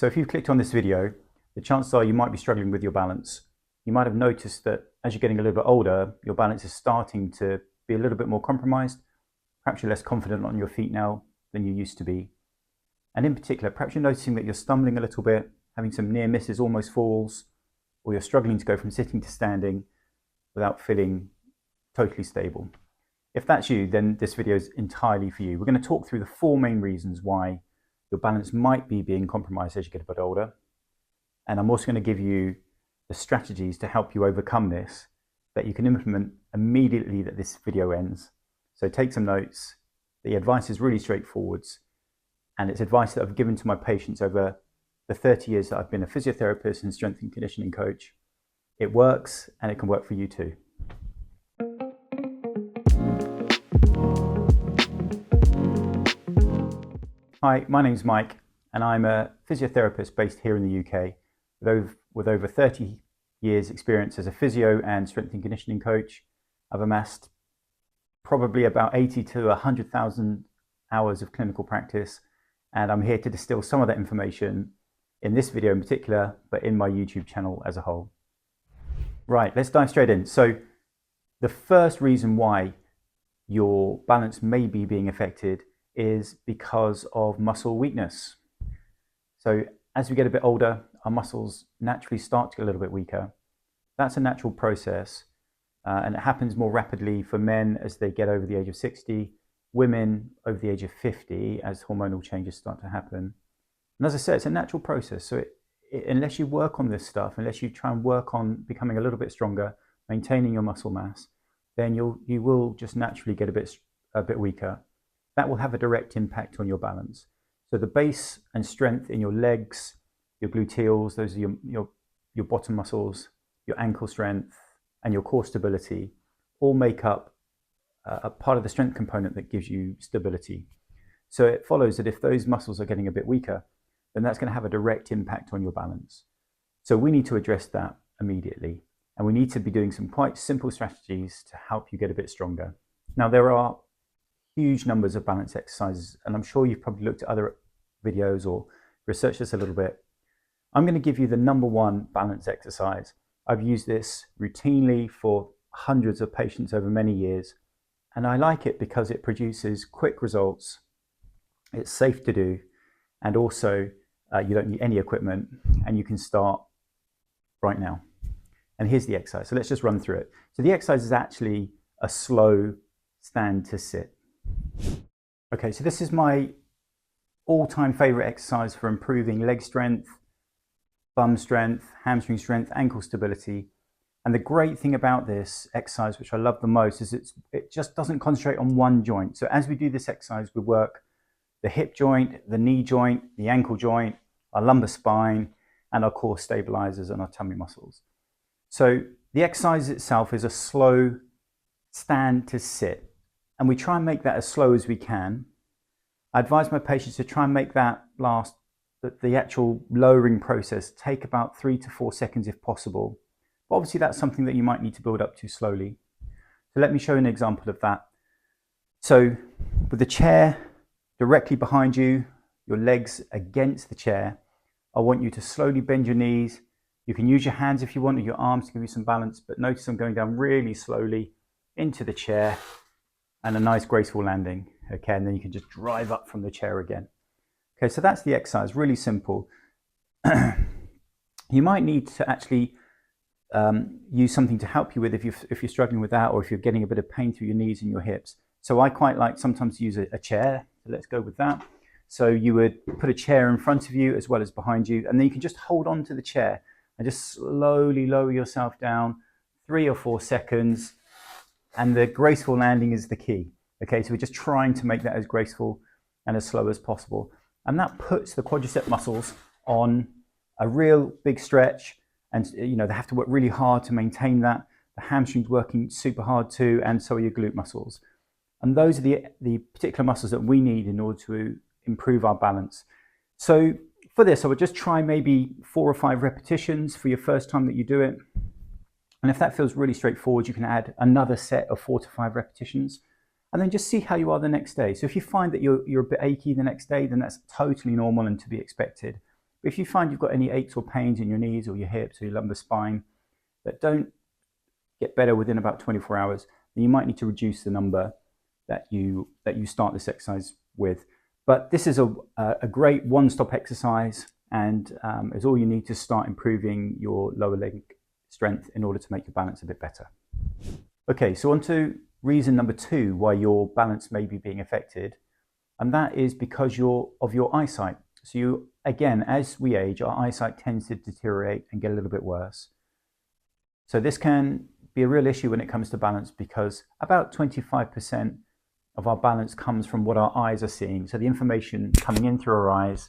So if you've clicked on this video, the chances are you might be struggling with your balance. You might have noticed that as you're getting a little bit older, your balance is starting to be a little bit more compromised. Perhaps you're less confident on your feet now than you used to be. And in particular, perhaps you're noticing that you're stumbling a little bit, having some near misses, almost falls, or you're struggling to go from sitting to standing without feeling totally stable. If that's you, then this video is entirely for you. We're going to talk through the 4 main reasons why your balance might be being compromised as you get a bit older. And I'm also going to give you the strategies to help you overcome this that you can implement immediately that this video ends. So take some notes. The advice is really straightforward, and it's advice that I've given to my patients over the 30 years that I've been a physiotherapist and strength and conditioning coach. It works, and it can work for you too. Hi, my name's Mike, and I'm a physiotherapist based here in the UK with over 30 years experience as a physio and strength and conditioning coach. I've amassed probably about 80 to 100,000 hours of clinical practice, and I'm here to distill some of that information in this video in particular, but in my YouTube channel as a whole. Right, let's dive straight in. So the first reason why your balance may be being affected is because of muscle weakness. So as we get a bit older, our muscles naturally start to get a little bit weaker. That's a natural process, and it happens more rapidly for men as they get over the age of 60, women over the age of 50 as hormonal changes start to happen. And as I said, it's a natural process. So unless you work on this stuff, unless you try and work on becoming a little bit stronger, maintaining your muscle mass, then you will just naturally get a bit weaker. That will have a direct impact on your balance. So the base and strength in your legs, your gluteals, those are your bottom muscles, your ankle strength, and your core stability all make up a part of the strength component that gives you stability. So it follows that if those muscles are getting a bit weaker, then that's going to have a direct impact on your balance. So we need to address that immediately. And we need to be doing some quite simple strategies to help you get a bit stronger. Now, there are huge numbers of balance exercises, and I'm sure you've probably looked at other videos or researched this a little bit. I'm going to give you the #1 balance exercise. I've used this routinely for hundreds of patients over many years, and I like it because it produces quick results. It's safe to do, and also you don't need any equipment, and you can start right now. And here's the exercise. So let's just run through it. So the exercise is actually a slow stand to sit. Okay, so this is my all-time favorite exercise for improving leg strength, bum strength, hamstring strength, ankle stability. And the great thing about this exercise, which I love the most, is it just doesn't concentrate on one joint. So as we do this exercise, we work the hip joint, the knee joint, the ankle joint, our lumbar spine, and our core stabilizers and our tummy muscles. So the exercise itself is a slow stand to sit. And we try and make that as slow as we can. I advise my patients to try and make that last, the actual lowering process, take about 3 to 4 seconds if possible. But obviously that's something that you might need to build up to slowly. So let me show you an example of that. So with the chair directly behind you, your legs against the chair, I want you to slowly bend your knees. You can use your hands if you want, or your arms to give you some balance, but notice I'm going down really slowly into the chair, and a nice graceful landing. Okay, and then you can just drive up from the chair again. Okay, so that's the exercise, really simple. You might need to actually use something to help you with if you're struggling with that, or if you're getting a bit of pain through your knees and your hips. So I quite like sometimes to use a chair. So let's go with that. So you would put a chair in front of you as well as behind you, and then you can just hold on to the chair and just slowly lower yourself down, 3 or 4 seconds. And the graceful landing is the key. Okay, so we're just trying to make that as graceful and as slow as possible. And that puts the quadricep muscles on a real big stretch. And they have to work really hard to maintain that. The hamstrings working super hard too, and so are your glute muscles. And those are the particular muscles that we need in order to improve our balance. So for this, I would just try maybe 4 or 5 repetitions for your first time that you do it. And if that feels really straightforward, you can add another set of 4 to 5 repetitions, and then just see how you are the next day. So if you find that you're a bit achy the next day, then that's totally normal and to be expected. But if you find you've got any aches or pains in your knees or your hips or your lumbar spine that don't get better within about 24 hours, then you might need to reduce the number that you start this exercise with. But this is a great one-stop exercise, and is all you need to start improving your lower leg strength in order to make your balance a bit better. Okay, so on to reason number 2 why your balance may be being affected, and that is because of your eyesight. So you, again, as we age, our eyesight tends to deteriorate and get a little bit worse. So this can be a real issue when it comes to balance, because about 25% of our balance comes from what our eyes are seeing. So the information coming in through our eyes,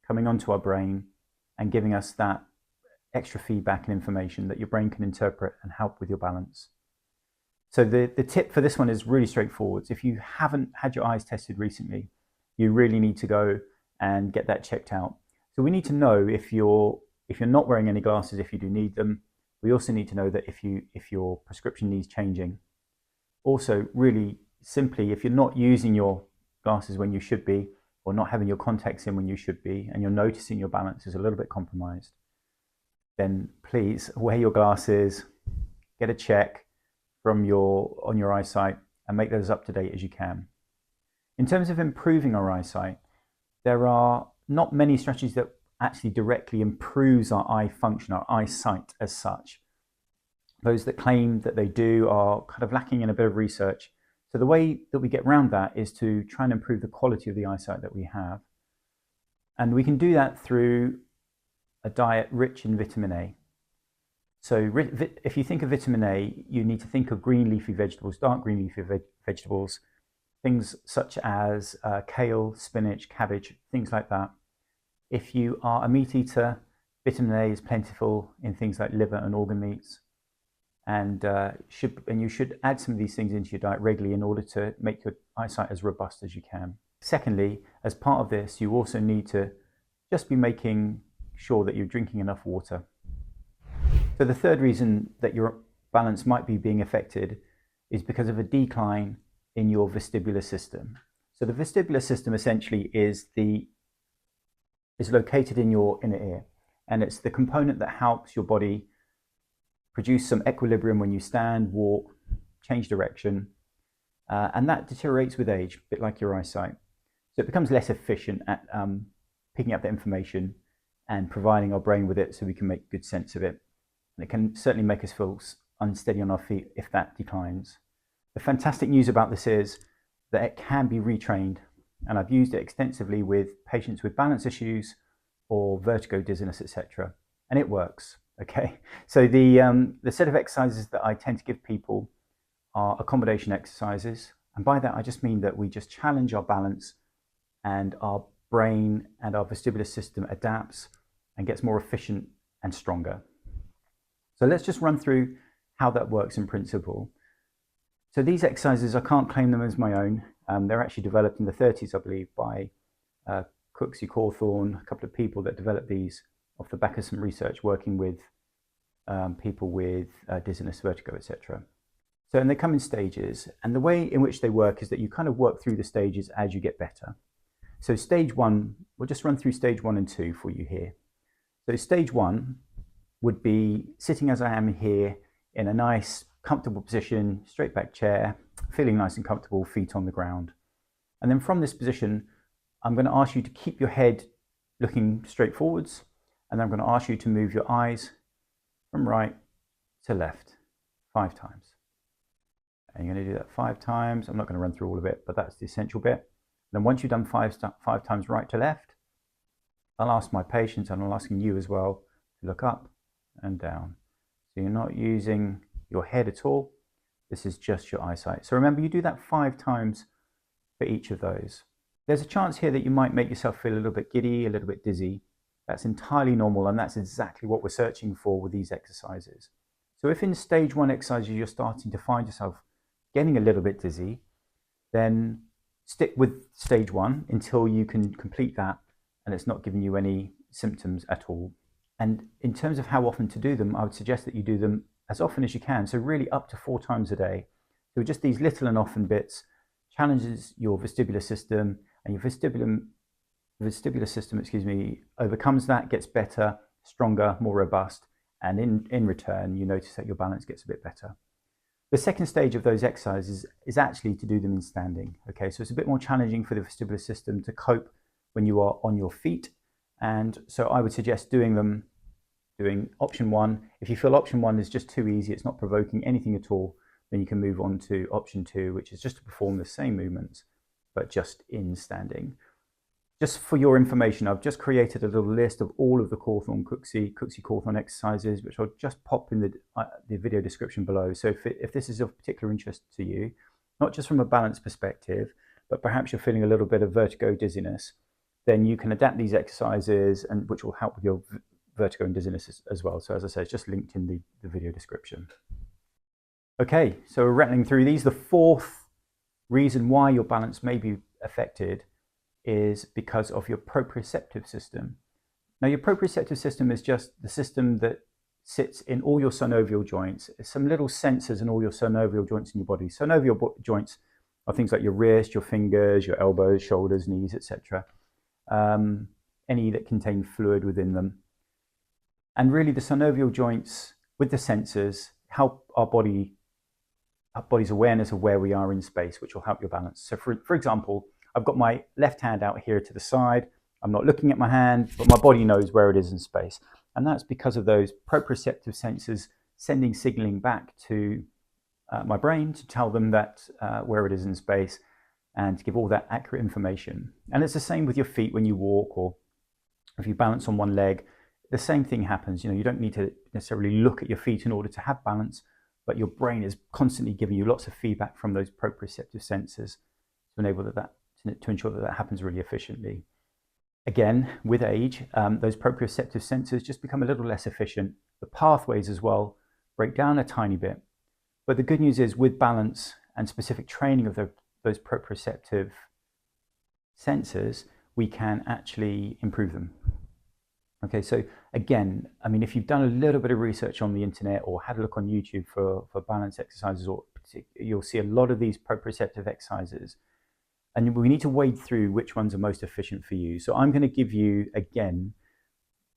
coming onto our brain, and giving us that extra feedback and information that your brain can interpret and help with your balance. So the tip for this one is really straightforward. If you haven't had your eyes tested recently, you really need to go and get that checked out. So we need to know if you're not wearing any glasses, if you do need them. We also need to know that if your prescription needs changing. Also, really simply, if you're not using your glasses when you should be, or not having your contacts in when you should be, and you're noticing your balance is a little bit compromised, then please wear your glasses, get a check on your eyesight, and make those up to date as you can. In terms of improving our eyesight, there are not many strategies that actually directly improves our eye function, our eyesight as such. Those that claim that they do are kind of lacking in a bit of research. So the way that we get around that is to try and improve the quality of the eyesight that we have. And we can do that through a diet rich in vitamin A. So if you think of vitamin A, you need to think of green leafy vegetables, dark green leafy vegetables, things such as kale, spinach, cabbage, things like that. If you are a meat eater, vitamin A is plentiful in things like liver and organ meats. And you should add some of these things into your diet regularly in order to make your eyesight as robust as you can. Secondly, as part of this, you also need to just be making sure that you're drinking enough water. So the third reason that your balance might be being affected is because of a decline in your vestibular system. So the vestibular system essentially is located in your inner ear, and it's the component that helps your body produce some equilibrium when you stand, walk, change direction, and that deteriorates with age, a bit like your eyesight. So it becomes less efficient at picking up the information and providing our brain with it so we can make good sense of it. And it can certainly make us feel unsteady on our feet if that declines. The fantastic news about this is that it can be retrained, and I've used it extensively with patients with balance issues or vertigo, dizziness, etc. And it works. Okay, so the set of exercises that I tend to give people are accommodation exercises, and by that I just mean that we just challenge our balance, and our brain and our vestibular system adapts and gets more efficient and stronger. So let's just run through how that works in principle. So these exercises, I can't claim them as my own. They're actually developed in the 30s, I believe, by Cooksey Cawthorne, a couple of people that developed these off the back of some research working with people with dizziness, vertigo, etc. So, and they come in stages, and the way in which they work is that you kind of work through the stages as you get better. So stage 1, we'll just run through stage 1 and 2 for you here. So stage 1 would be sitting as I am here in a nice, comfortable position, straight back chair, feeling nice and comfortable, feet on the ground. And then from this position, I'm going to ask you to keep your head looking straight forwards, and then I'm going to ask you to move your eyes from right to left 5 times. And you're going to do that 5 times. I'm not going to run through all of it, but that's the essential bit. Then once you've done 5 times right to left, I'll ask my patients, and I'm asking you as well, to look up and down. So you're not using your head at all. This is just your eyesight. So remember, you do that 5 times for each of those. There's a chance here that you might make yourself feel a little bit giddy, a little bit dizzy. That's entirely normal, and that's exactly what we're searching for with these exercises. So if in stage 1 exercises you're starting to find yourself getting a little bit dizzy, then stick with stage 1 until you can complete that and it's not giving you any symptoms at all. And in terms of how often to do them, I would suggest that you do them as often as you can. So really up to 4 times a day. So just these little and often bits challenges your vestibular system, and your vestibular vestibular system, overcomes that, gets better, stronger, more robust, and in return, you notice that your balance gets a bit better. The second stage of those exercises is actually to do them in standing. Okay, so it's a bit more challenging for the vestibular system to cope when you are on your feet. And so I would suggest doing option one. If you feel option one is just too easy, it's not provoking anything at all, then you can move on to option two, which is just to perform the same movements, but just in standing. Just for your information, I've just created a little list of all of the Cawthorne exercises, which I'll just pop in the video description below. So if this is of particular interest to you, not just from a balance perspective, but perhaps you're feeling a little bit of vertigo, dizziness, then you can adapt these exercises, and which will help with your vertigo and dizziness as well. So as I said, it's just linked in the video description. Okay, so we're rattling through these. The fourth reason why your balance may be affected is because of your proprioceptive system. Now, your proprioceptive system is just the system that sits in all your synovial joints. There's some little sensors in all your synovial joints in your body. Synovial joints are things like your wrist, your fingers, your elbows, shoulders, knees, etc. Any that contain fluid within them. And really, the synovial joints with the sensors help our body's awareness of where we are in space, which will help your balance. So for example, I've got my left hand out here to the side. I'm not looking at my hand, but my body knows where it is in space. And that's because of those proprioceptive sensors sending signaling back to my brain to tell them that where it is in space and to give all that accurate information. And it's the same with your feet when you walk, or if you balance on one leg, the same thing happens. You don't need to necessarily look at your feet in order to have balance, but your brain is constantly giving you lots of feedback from those proprioceptive sensors to ensure that happens really efficiently. Again, with age, those proprioceptive sensors just become a little less efficient. The pathways as well break down a tiny bit. But the good news is, with balance and specific training of those proprioceptive sensors, we can actually improve them. Okay, so again, I mean, if you've done a little bit of research on the internet or had a look on YouTube for balance exercises, you'll see a lot of these proprioceptive exercises. And we need to wade through which ones are most efficient for you. So I'm going to give you, again,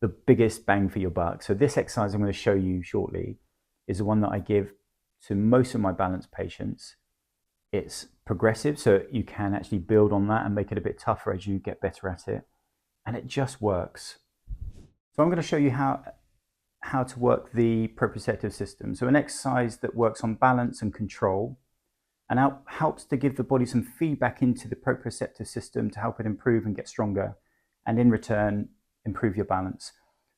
the biggest bang for your buck. So this exercise I'm going to show you shortly is the one that I give to most of my balance patients. It's progressive, so you can actually build on that and make it a bit tougher as you get better at it. And it just works. So I'm going to show you how to work the proprioceptive system. So an exercise that works on balance and control, and helps to give the body some feedback into the proprioceptive system to help it improve and get stronger, and in return, improve your balance.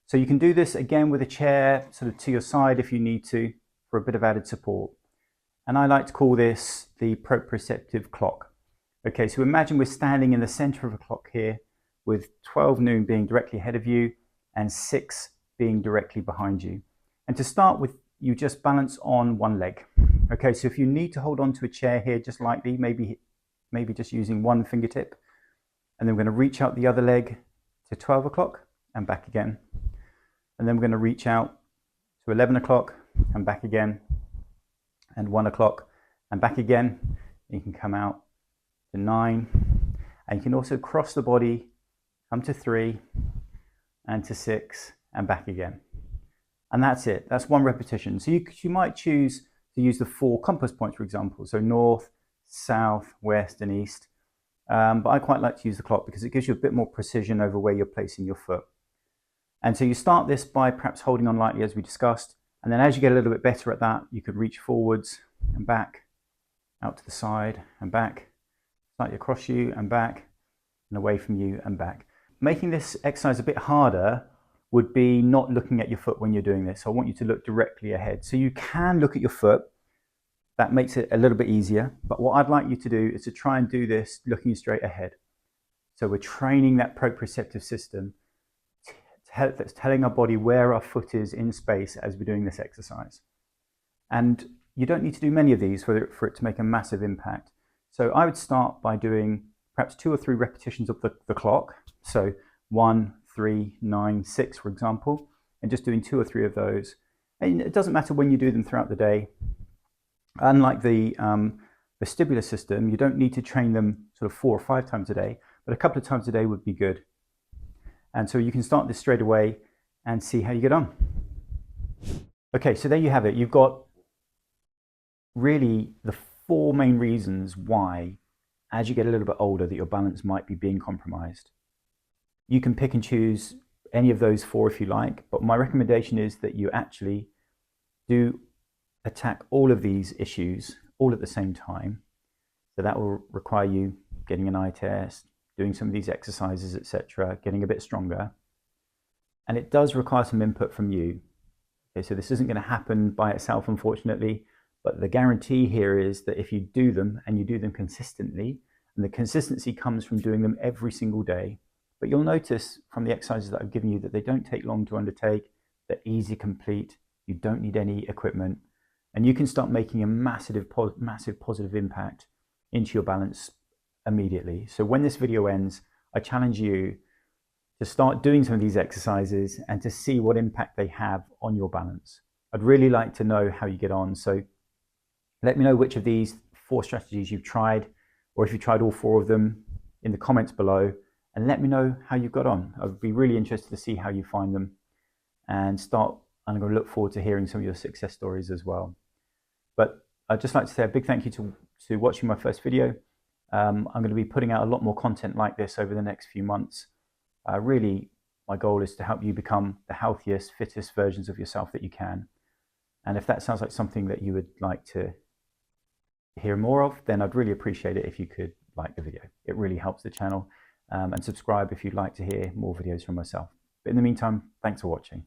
So you can do this again with a chair sort of to your side if you need to, for a bit of added support. And I like to call this the proprioceptive clock. Okay, so imagine we're standing in the center of a clock here, with 12 noon being directly ahead of you and 6 being directly behind you. And to start with, you just balance on one leg. Okay, so if you need to hold on to a chair here just lightly, maybe just using one fingertip, and then we're going to reach out the other leg to 12 o'clock and back again. And then we're going to reach out to 11 o'clock and back again, and 1 o'clock and back again. You can come out to 9, and you can also cross the body, come to 3 and to 6 and back again. And that's it. That's one repetition. So you might choose to use the 4 compass points, for example. So north, south, west, and east. But I quite like to use the clock because it gives you a bit more precision over where you're placing your foot. And so you start this by perhaps holding on lightly, as we discussed. And then as you get a little bit better at that, you could reach forwards and back, out to the side and back, slightly across you and back, and away from you and back. Making this exercise a bit harder would be not looking at your foot when you're doing this. So I want you to look directly ahead. So you can look at your foot. That makes it a little bit easier. But what I'd like you to do is to try and do this looking straight ahead. So we're training that proprioceptive system that's telling our body where our foot is in space as we're doing this exercise. And you don't need to do many of these for it to make a massive impact. So I would start by doing perhaps 2 or 3 repetitions of the clock. So 1, 3, 9, 6, for example, and just doing 2 or 3 of those. And it doesn't matter when you do them throughout the day. Unlike the vestibular system, you don't need to train them sort of 4 or 5 times a day, but a couple of times a day would be good And so you can start this straight away and see how you get on. Okay, so there you have it. You've got really the 4 main reasons why, as you get a little bit older, that your balance might be being compromised. You can pick and choose any of those 4 if you like, but my recommendation is that you actually do attack all of these issues all at the same time. So that will require you getting an eye test, doing some of these exercises, etc., getting a bit stronger. And it does require some input from you. Okay, so this isn't going to happen by itself, unfortunately, but the guarantee here is that if you do them and you do them consistently, and the consistency comes from doing them every single day, but you'll notice from the exercises that I've given you that they don't take long to undertake, they're easy to complete, you don't need any equipment, and you can start making a massive positive impact into your balance immediately. So when this video ends, I challenge you to start doing some of these exercises and to see what impact they have on your balance. I'd really like to know how you get on. So let me know which of these 4 strategies you've tried, or if you tried all 4 of them, in the comments below, and let me know how you got on. I'd be really interested to see how you find them, and I'm going to look forward to hearing some of your success stories as well. But I'd just like to say a big thank you to watching my first video. I'm going to be putting out a lot more content like this over the next few months. Really, my goal is to help you become the healthiest, fittest versions of yourself that you can. And if that sounds like something that you would like to hear more of, then I'd really appreciate it if you could like the video. It really helps the channel. And subscribe if you'd like to hear more videos from myself. But in the meantime, thanks for watching.